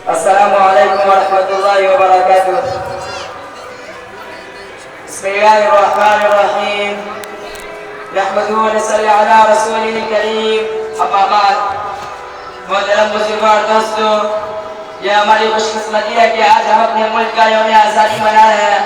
السلام عليكم ورحمة الله وبركاته. بسم الله الرحمن الرحيم. نحمده ونصلي على رسوله الكريم. اما بعد، محترم مسلمان دوستو، یہ ہماری خوش قسمتی ہے کہ آج ہم اپنے ملک کا یوم آزادی منا رہے ہیں.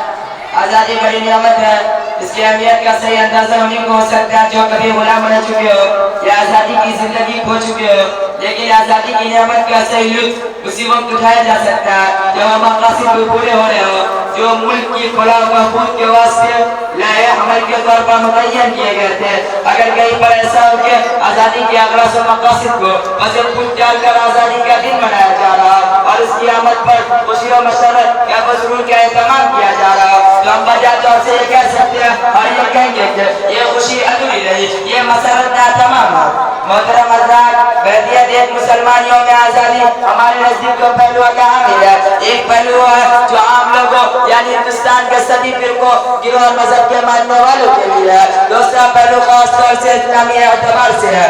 آزادی بڑی نعمت ہے، اس کی اہمیت کا صحیح اندازہ انہیں کو ہو سکتا ہے جو کبھی غلام بن چکے ہو یا آزادی کی زندگی کھو چکے ہو. لیکن آزادی کی نعمت کا صحیح لطف اسی وقت اٹھایا جا سکتا ہے جب ہم مقاصد پورے ہو رہے ہو جو ملک کی فلاح و بہبود کے واسطے لائے عمل کے طور پر متعین کیے گئے تھے. اگر کہیں پر ایسا ہو کہ آزادی کے اغراض و مقاصد کو مذہب پھول ڈال کر آزادی کا دن منایا جا رہا اور اس کی آمد پر خوشی و مسرت یا مسرور کا اہتمام کیا جا رہا تو ہم بجا طور سے یہ کہہ سکتے ہیں اور یہ کہیں گے کہ یہ خوشی ادھوری رہی، یہ مسرت ناتمام ہے. محترم حضرات، بہتیت ایک مسلمان یوم آزادی ہمارے نزدیک دو پہلو کا حامل ہے. ایک پہلو ہے جو عام لوگوں یعنی ہندوستان کے سبھی فرقوں گروہ اور مذہب کے ماننے والوں کے لیے ہے. دوسرا پہلو خاص طور سے اسلامی اعتبار سے ہے.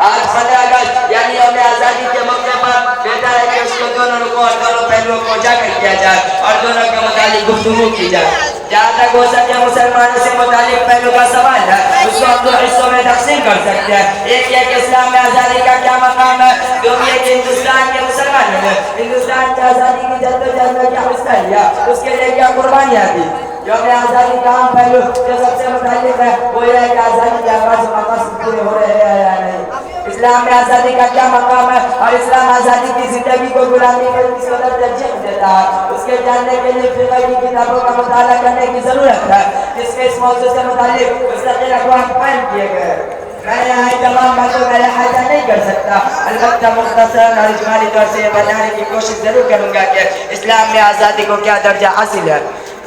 آج 15 اگست یعنی یوم آزادی کے موقع پر بہتر ہے کہ اس کو دونوں رکوع اور دونوں پہلوؤں کو اجاگر کیا جائے اور دونوں کے متعلق گفتگو کی جائے. جہاں تک ہو سکے مسلمانوں سے متعلق پہلو کا سوال ہے اس کو ہم دو حصوں میں تقسیم کر سکتے ہیں. ایک یہ کہ اسلام میں آزادی کا کیا مقام ہے، دوم یہ کہ ہندوستان کے مسلمانوں نے ہندوستان کی آزادی کی جدوجہد میں کیا حصہ لیا، اس کے لیے کیا قربانیاں دی. یوم آزادی کا عام پہلو جو سب سے متعلق ہے وہ یہ ہے کہ آزادی کے اغراض و مقاصد پورے ہو رہے ہیں یا نہیں. اسلام میں آزادی کا کیا مقام ہے اور اسلام آزادی کی زندگی کو غلامی پر کس قدر ترجیح دیتا ہے، اس کے جاننے کے لیے فقہ کی کتابوں کا مطالعہ کرنے کی ضرورت ہے جس میں اس موضوع سے متعلق مستقل اقوام قائم کیے گئے. میں یہاں تمام باتوں کا احاطہ نہیں کر سکتا، البتہ مختصراً اور اجمالی طور سے یہ بتانے کی کوشش ضرور کروں گا کہ اسلام میں آزادی کو کیا درجہ حاصل ہے.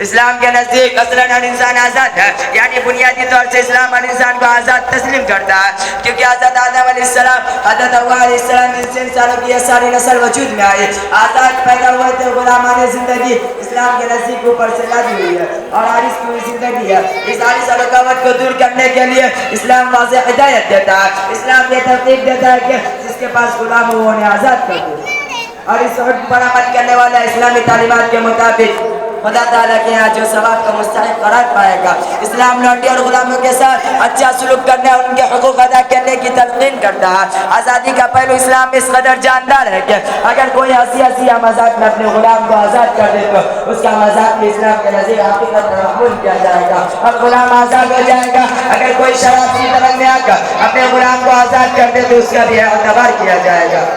اسلام کے نزدیک اصلاً ہر انسان آزاد ہے، یعنی بنیادی طور سے اسلام ہر انسان کو آزاد تسلیم کرتا ہے کیونکہ حضرت آدم علیہ السلام حضرت حوا علیہ السلام جن سے انسانوں کی یہ ساری نسل وجود میں آئی آزاد پیدا ہوئے تھے. غلامانہ زندگی اسلام کے نزدیک اوپر سے لازم ہوئی ہے اور حارث کی ہوئی زندگی ہے. اس حارث اور رکاوٹ کو دور کرنے کے لیے اسلام واضح ہدایت دیتا ہے. اسلام یہ ترتیب دیتا ہے کہ جس کے پاس غلام ہو وہ انہیں آزاد کر دے اور اس حکم پر عمل کرنے والا اسلامی تعلیمات کے مطابق خدا تعالیٰ کے یہاں جو ثواب کا مستحق قرار پائے گا. اسلام لونڈی اور غلاموں کے ساتھ اچھا سلوک کرنے اور ان کے حقوق ادا کرنے کی تلقین کرتا ہے. آزادی کا پہلو اسلام اس قدر جاندار ہے کہ اگر کوئی ہنسی ہنسی یا مذاق میں اپنے غلام کو آزاد کر دے تو اس کا مذاق بھی اسلام کے نظیر حقیقت پر محمول کیا جائے گا اور غلام آزاد ہو جائے گا. اگر کوئی شراب کی طرف میں آ کر اپنے غلام کو آزاد کر دے تو اس کا بھی اعتبار کیا جائے گا.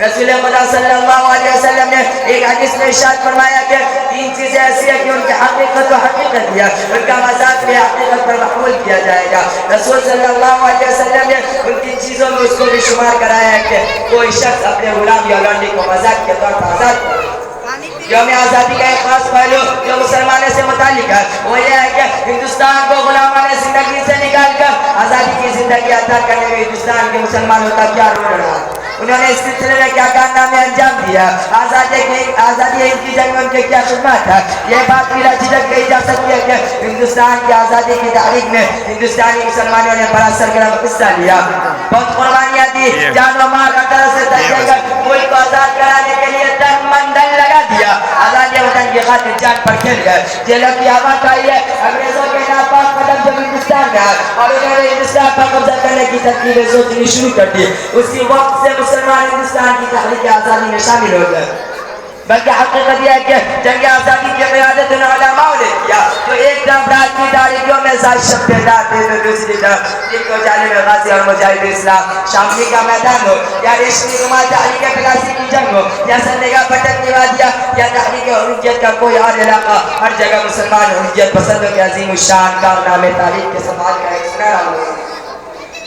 رسول خدا صلی اللہ علیہ وسلم نے ایک حدیث میں ارشاد فرمایا کہ تین چیزیں ایسی ہیں کہ ان کی حقیقت و حقیقت ہے، ان کا مذاق بھی حقیقت پر محمول کیا جائے گا. رسول صلی اللہ علیہ وسلم نے ان تین چیزوں میں اس کو بھی شمار کرایا ہے کہ کوئی شخص اپنے غلام یا لونڈی کو مذاق کے طور پر آزاد کرے. یوم آزادی کا ایک خاص پہلو جو مسلمانوں سے متعلق ہے وہ یہ ہے کہ ہندوستان کو غلامانہ زندگی سے نکال کر آزادی کی زندگی عطا کرنے میں ہندوستان کے مسلمانوں کا کیا رول رہا. انہوں نے اس سلسلے میں کیا کارنامے انجام دیا، آزادی ہند کی جنگ میں ان کے کیا خدمات ہے. یہ بات بلا جھجک کہی جا سکتی ہے کہ ہندوستان کی آزادی کی تحریک میں ہندوستانی مسلمانوں نے بڑا سرگرم حصہ لیا، بہت قربانیاں دی، جان و مال کا سے تجزیہ کر ملک کو آزاد کرانے کے لیے تن من دھن لگا دیا. آزادی وطن کی خاطر جان پر کھیل گئے. جیلوں کی آواز آئی ہے انگریزوں کے ناپاک قدم جب ہندوستان میں آئے اور انہوں نے ہندوستان پر قبضہ کرنے کی تدبیریں سوچنی شروع کر دی. اسی وقت سے مسلمان ہندوستان کی تحریک آزادی میں شامل ہو گئے. بلکہ حقیقت یہ ہے کہ جنگ آزادی کی قیادت ان علماء نے کیا جو ایک طرف رات کی تاریکیوں میں شب بیدار تھے تو دوسری طرف جن کو جانب غازی اور مجاہد اسلام شاملی کا میدان ہو یا ریشمی رومال تحریک پلاسی کی جنگ ہو یا سندگاہ پٹک کی وادیاں یا تحریک حریت کا کوئی اور علاقہ، ہر جگہ مسلمان حریت پسندوں کے عظیم الشان کارنامے تاریخ کے سفال کا ایک سنہرا ہو.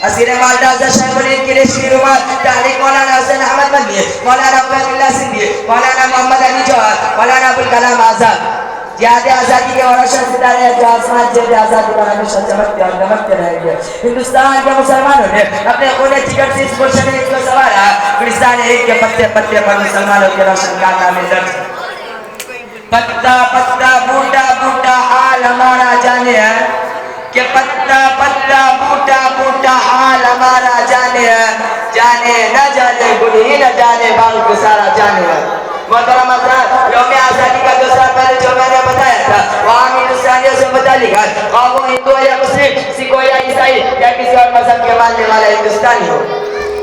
اسیر مالدہ شیخ الہند کی ریشمی رومال تحریک مولانا حسین احمد مدنی، مولانا عبید اللہ سندھی، مولانا محمد علی جوہر، مولانا ابوالکلام آزاد. جہاد آزادی کے ورثہ ستارے ہیں جو آسمان جہاد آزادی پر ہمیشہ چمکتے اور دمکتے رہیں گے. ہندوستان کے مسلمانوں نے اپنے خون جگر سے اس گلشن ہند کو سنوارا. گلستان ہند کے پتے پتے پر مسلمانوں کے روشن کارنامے درج. پتا پتا بوٹا بوٹا حال ہمارا جانے ہے کہ پتا پتا بوٹا بوٹا حال ہمارا جانے ہے. جانے نہ جانے گل ہی نہ جانے باغ گسارا جانے ہے. محترم حضرات، یوم آزادی کا دوسرا پہلو جو میں نے بتایا تھا وہ عام ہندوستانیوں سے متعلق ہے، خواہ وہ ہندو یا مسلم، سکھ ہو یا عیسائی یا کسی اور مذہب کے ماننے والا ہندوستانی ہو۔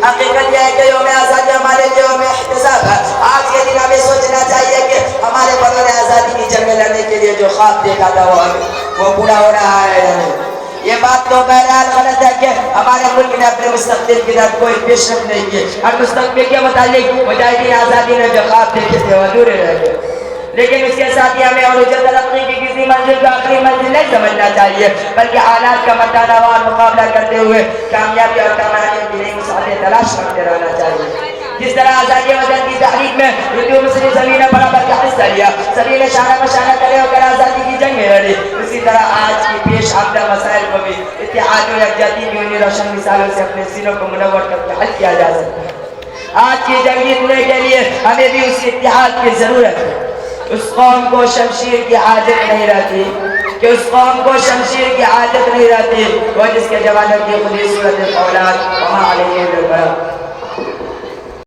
حقیقت یہ ہے کہ یوم آزادی ہمارے لیے یوم احتساب ہے۔ آج کے دن ہمیں سوچنا چاہیے کہ ہمارے بڑوں نے آزادی کی جنگ میں لڑنے کے لیے جو خواب دیکھا تھا وہ پورا ہو رہا ہے یا نہیں۔ یہ بات تو بہرحال غلط ہے کہ ہمارے ملک نے اپنے مستقبل کی طرف کوئی پیش رفت نہیں کی، اور مستقبل کے متعلق مجاہدین آزادی نے جو خواب دیکھے تھے وہ ادھورے رہ گئے۔ لیکن اس کے ساتھ ہی ہمیں عروج ترقی کی کسی منزل کو آخری منزل نہیں سمجھنا چاہیے، بلکہ حالات کا مطالعہ اور مقابلہ کرتے ہوئے کامیابی اور کامیابی کی نئی مساعدیں تلاش کرتے رہنا چاہیے۔ جس طرح آزادی وطن کی تحریک میں ہندو مسلم سبھی نے برابر کا حصہ لیا، سبھی نے شانہ بشانہ کھڑے ہو کر آزادی کی جنگ میں لڑی، اسی طرح آج کی پیش آمدہ مسائل کو بھی اتحاد و یکجہتی کی انہی روشن مثالوں سے اپنے سینوں کو منور کر کے حل کیا جا سکتا ہے۔ آج کی جنگ جیتنے کے لیے ہمیں بھی اس اتحاد کی ضرورت ہے۔ اس قوم کو شمشیر کی حاجت نہیں رہتی، کہ اس قوم کو شمشیر کی حاجت نہیں رہتی وہ جس کے جوانوں کی خودی صورت اولاد وہاں علیہ البراء۔